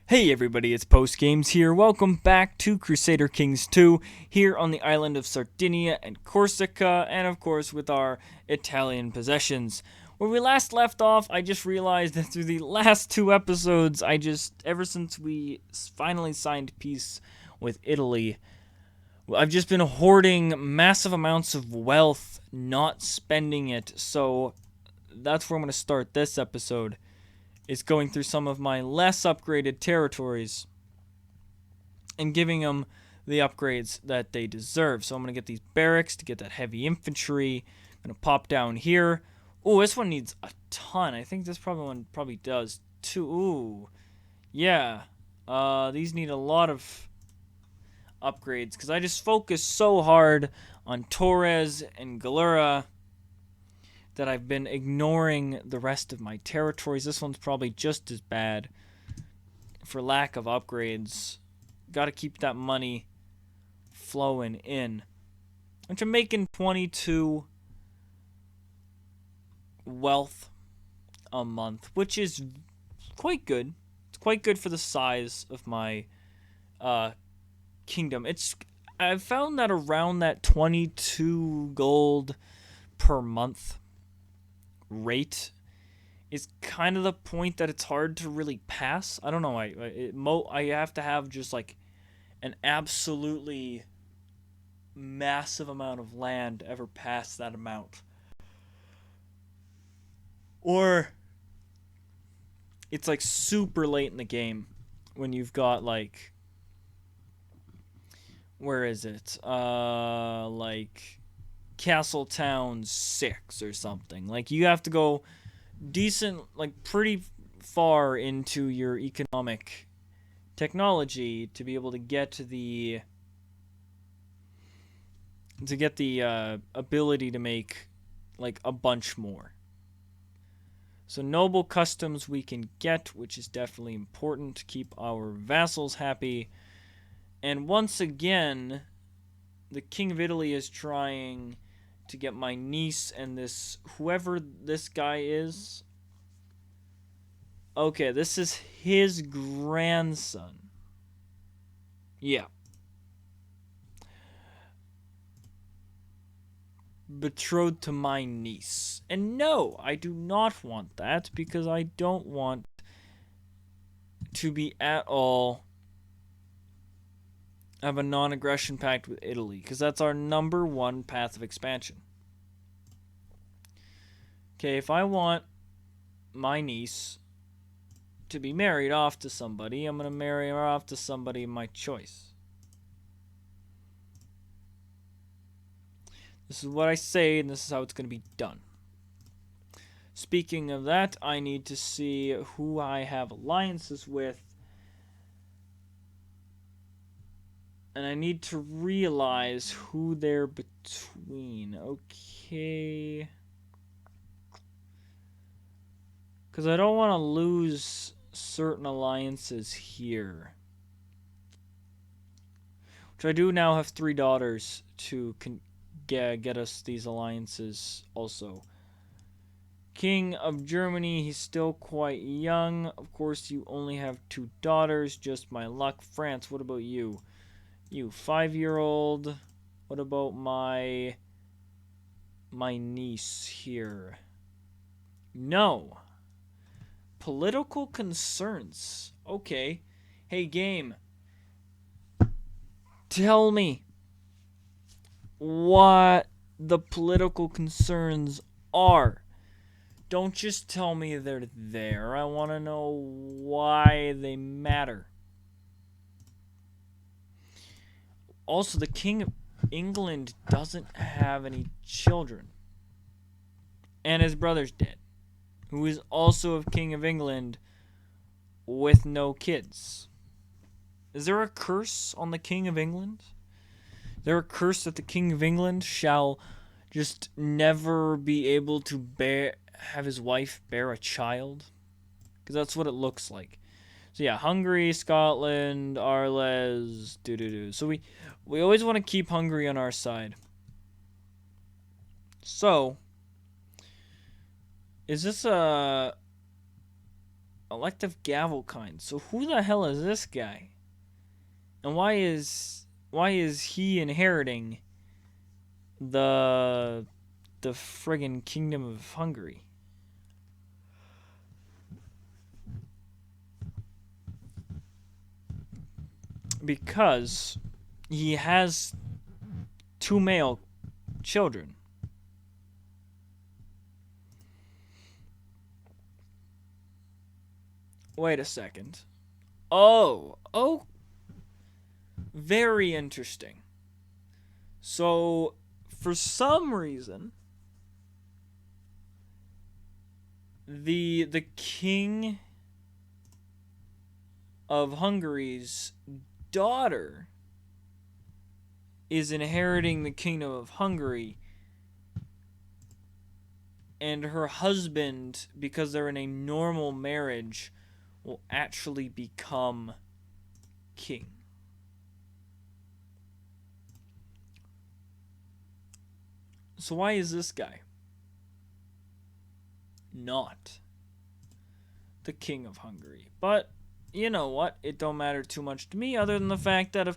Hey everybody, it's Post Games here. Welcome back to Crusader Kings 2 here on the island of Sardinia and Corsica, and of course with our Italian possessions. Where we last left off, I just realized that through the last two episodes, ever since we finally signed peace with Italy, I've just been hoarding massive amounts of wealth, not spending it. So that's where I'm going to start this episode. Is going through some of my less upgraded territories and giving them the upgrades that they deserve. So I'm going to get these barracks to get that heavy infantry. I'm going to pop down here. Oh, this one needs a ton. I think this one probably does too. Ooh, yeah. These need a lot of upgrades because I just focus so hard on Torres and Galera that I've been ignoring the rest of my territories. This one's probably just as bad for lack of upgrades. Got to keep that money flowing in. Which I'm making 22 wealth a month, which is quite good. It's quite good for the size of my kingdom. I've found that around that 22 gold per month rate is kind of the point that it's hard to really pass. I don't know. I have to have just like an absolutely massive amount of land to ever pass that amount. Or it's like super late in the game when you've got like, where is it? Like Castletown 6 or something. Like you have to go decent, like pretty far into your economic technology to be able to get the ability to make like a bunch more. So noble customs we can get, which is definitely important to keep our vassals happy. And once again, the King of Italy is trying to get my niece and whoever this guy is. Okay, this is his grandson. Yeah. Betrothed to my niece. And no, I do not want that because I don't want to be at all have a non-aggression pact with Italy, because that's our number one path of expansion. Okay, if I want my niece to be married off to somebody, I'm going to marry her off to somebody of my choice. This is what I say, and this is how it's going to be done. Speaking of that, I need to see who I have alliances with. And I need to realize who they're between. Okay. Because I don't want to lose certain alliances here. Which I do now have 3 daughters to get us these alliances also. King of Germany, he's still quite young. Of course, you only have 2 daughters. Just my luck. France, what about you? You 5-year-old. What about my niece here? No. Political concerns. Okay. Hey, game. Tell me what the political concerns are. Don't just tell me they're there. I want to know why they matter. Also, the King of England doesn't have any children. And his brother's dead, who is also a King of England with no kids. Is there a curse on the King of England? Is there a curse that the King of England shall just never be able to have his wife bear a child? Because that's what it looks like. So yeah, Hungary, Scotland, Arles, So we always want to keep Hungary on our side. So, is this a Elective gavel kind. So who the hell is this guy? And why is he inheriting the friggin' Kingdom of Hungary? Because he has 2 male children. Wait a second. Oh, very interesting. So, for some reason, the king of Hungary's daughter is inheriting the Kingdom of Hungary, and her husband, because they're in a normal marriage, will actually become king. So why is this guy not the king of Hungary? But you know what? It don't matter too much to me, other than the fact that of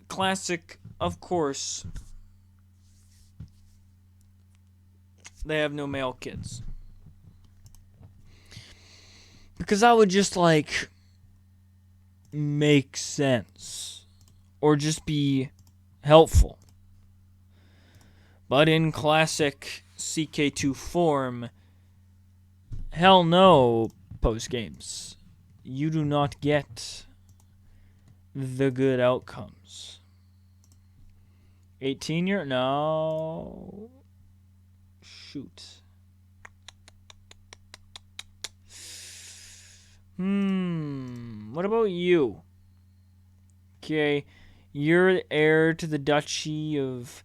classic, of course, they have no male kids. Because that would just, like, make sense. Or just be helpful. But in classic CK2 form, hell no, post-games. You do not get the good outcomes. 18-year? No. Shoot. What about you? Okay, you're the heir to the Duchy of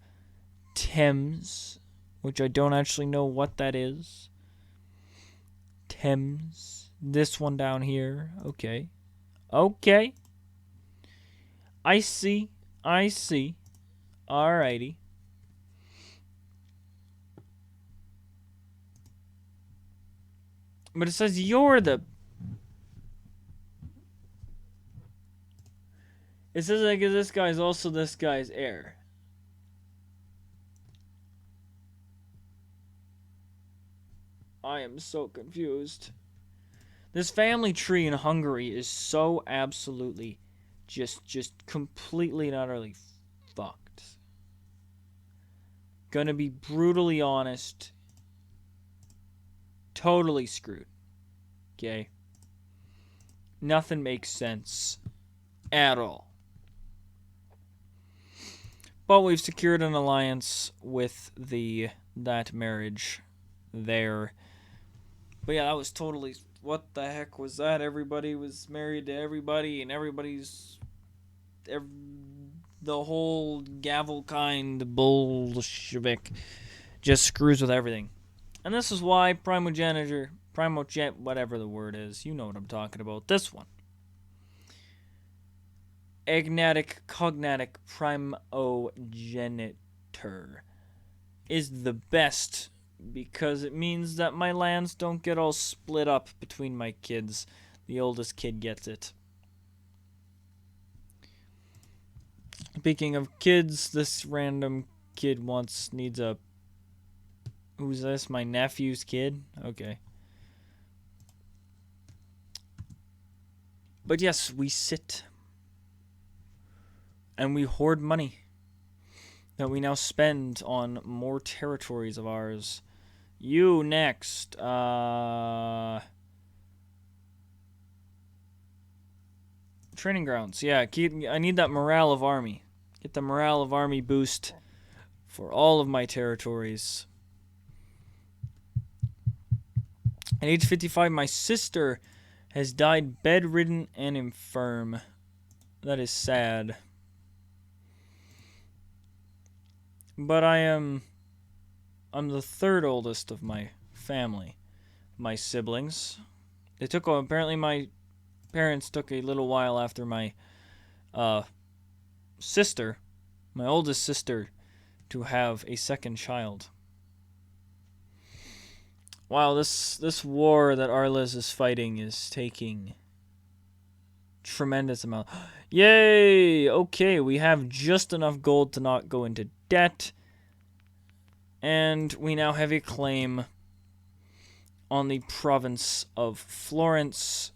Thames, which I don't actually know what that is. Thames. This one down here. Okay. Okay. I see. Alrighty. But it says you're the... It says like this guy's also this guy's heir. I am so confused. This family tree in Hungary is so absolutely just completely and utterly fucked. Gonna be brutally honest. Totally screwed. Okay? Nothing makes sense at all. But we've secured an alliance with that marriage there. But yeah, that was totally... What the heck was that? Everybody was married to everybody, and everybody's... the whole gavel kind Bolshevik just screws with everything. And this is why primogeniture, whatever the word is, you know what I'm talking about. This one. Agnatic cognatic primogeniture is the best, because it means that my lands don't get all split up between my kids. The oldest kid gets it. Speaking of kids, this random kid needs a... Who's this? My nephew's kid? Okay. But yes, we sit and we hoard money that we now spend on more territories of ours. You next. Training grounds. Yeah, I need that morale of army. Get the morale of army boost for all of my territories. At age 55, my sister has died bedridden and infirm. That is sad. But I'm the third oldest of my family, my siblings. Apparently my parents took a little while after my sister, my oldest sister, to have a second child. Wow, this war that Arles is fighting is taking tremendous amount. Yay! Okay, we have just enough gold to not go into debt. And we now have a claim on the province of Florence.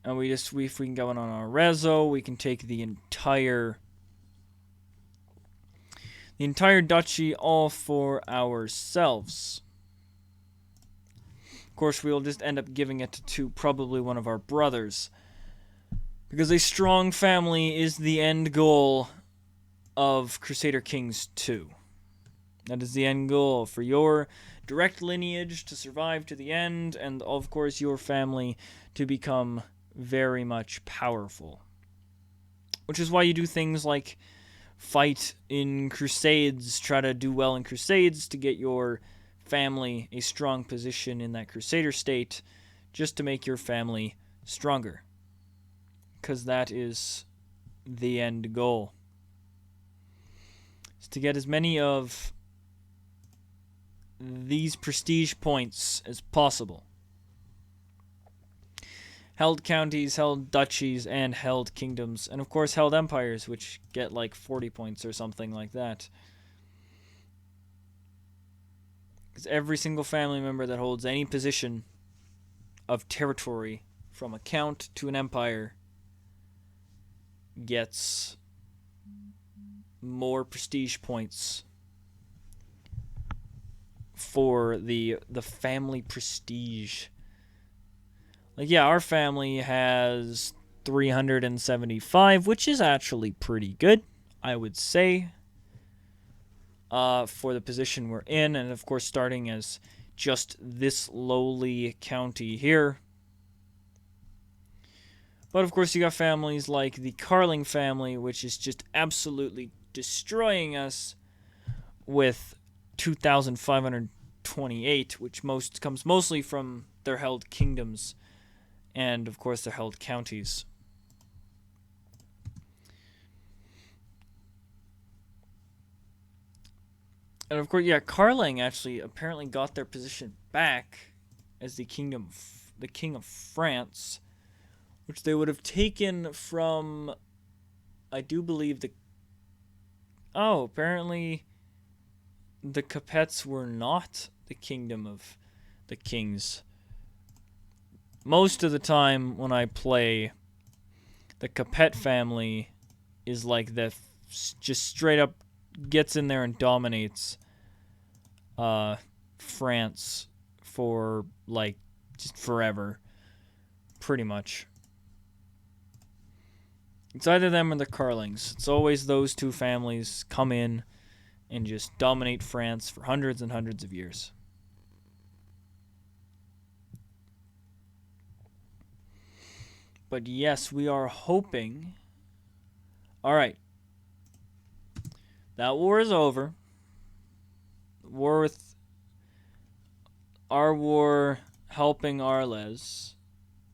And if we can go in on Arezzo, we can take the entire duchy all for ourselves. Of course, we will just end up giving it to probably one of our brothers. Because a strong family is the end goal of Crusader Kings 2. That is the end goal for your direct lineage to survive to the end, and of course your family to become very much powerful. Which is why you do things like fight in crusades, try to do well in crusades to get your family a strong position in that crusader state, just to make your family stronger. Because that is the end goal. Is to get as many of these prestige points as possible. Held counties, held duchies, and held kingdoms. And of course held empires, which get like 40 points or something like that. Because every single family member that holds any position of territory, from a count to an empire, gets more prestige points for the family prestige. Like, yeah, our family has 375, which is actually pretty good, I would say, for the position we're in. And of course, starting as just this lowly county here. But of course, you got families like the Carling family, which is just absolutely destroying us with 2,528, which comes mostly from their held kingdoms and, of course, their held counties. And of course, yeah, Carling actually apparently got their position back as the king of France, which they would have taken from, I do believe, apparently the Capets were not the kingdom of the kings. Most of the time when I play, the Capet family is like just straight up gets in there and dominates France for like just forever, pretty much. It's either them or the Carlings. It's always those two families come in and just dominate France for hundreds and hundreds of years. But yes, we are hoping. Alright. That war is over. Our war helping Arles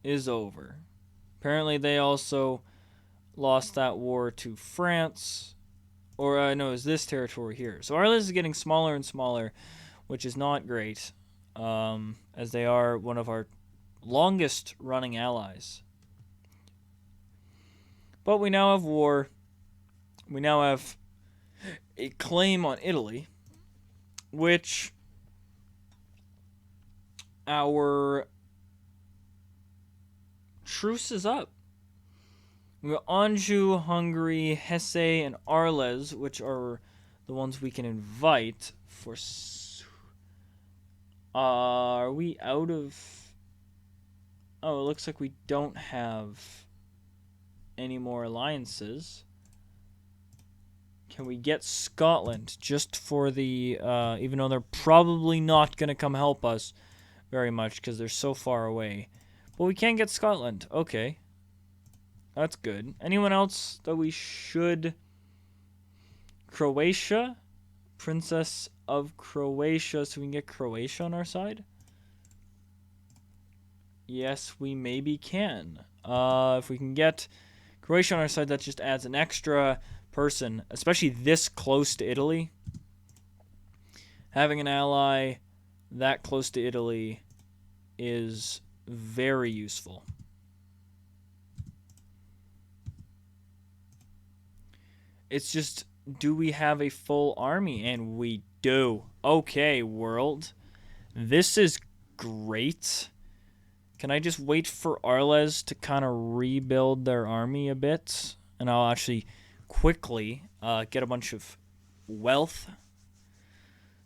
is over. Apparently they also lost that war to France. Or, no, it's this territory here. So Arles is getting smaller and smaller, which is not great. As they are one of our longest running allies. But we now have war. We now have a claim on Italy, which our truce is up. We got Anjou, Hungary, Hesse, and Arles, which are the ones we can invite for. Are we out of? Oh, it looks like we don't have any more alliances. Can we get Scotland just for the, even though they're probably not going to come help us very much because they're so far away. But we can get Scotland. Okay. That's good. Anyone else that we should? Croatia? Princess of Croatia, so we can get Croatia on our side? Yes, we maybe can. If we can get Croatia on our side, that just adds an extra person, especially this close to Italy. Having an ally that close to Italy is very useful. It's just, do we have a full army? And we do. Okay, world. This is great. Can I just wait for Arles to kind of rebuild their army a bit? And I'll actually quickly get a bunch of wealth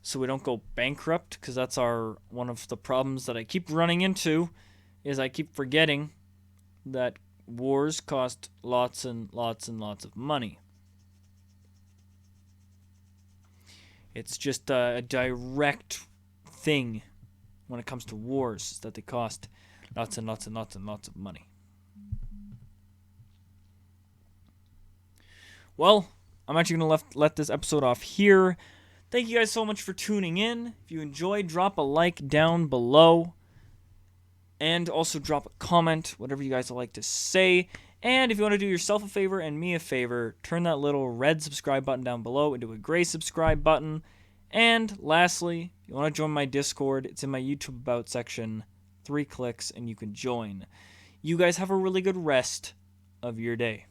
so we don't go bankrupt, because that's one of the problems that I keep running into, is I keep forgetting that wars cost lots and lots and lots of money. It's just a direct thing when it comes to wars, is that they cost lots and lots and lots and lots of money. Well, I'm actually going to let this episode off here. Thank you guys so much for tuning in. If you enjoyed, drop a like down below. And also drop a comment, whatever you guys would like to say. And if you want to do yourself a favor and me a favor, turn that little red subscribe button down below into a gray subscribe button. And lastly, if you want to join my Discord, it's in my YouTube About section. 3 clicks and you can join. You guys have a really good rest of your day.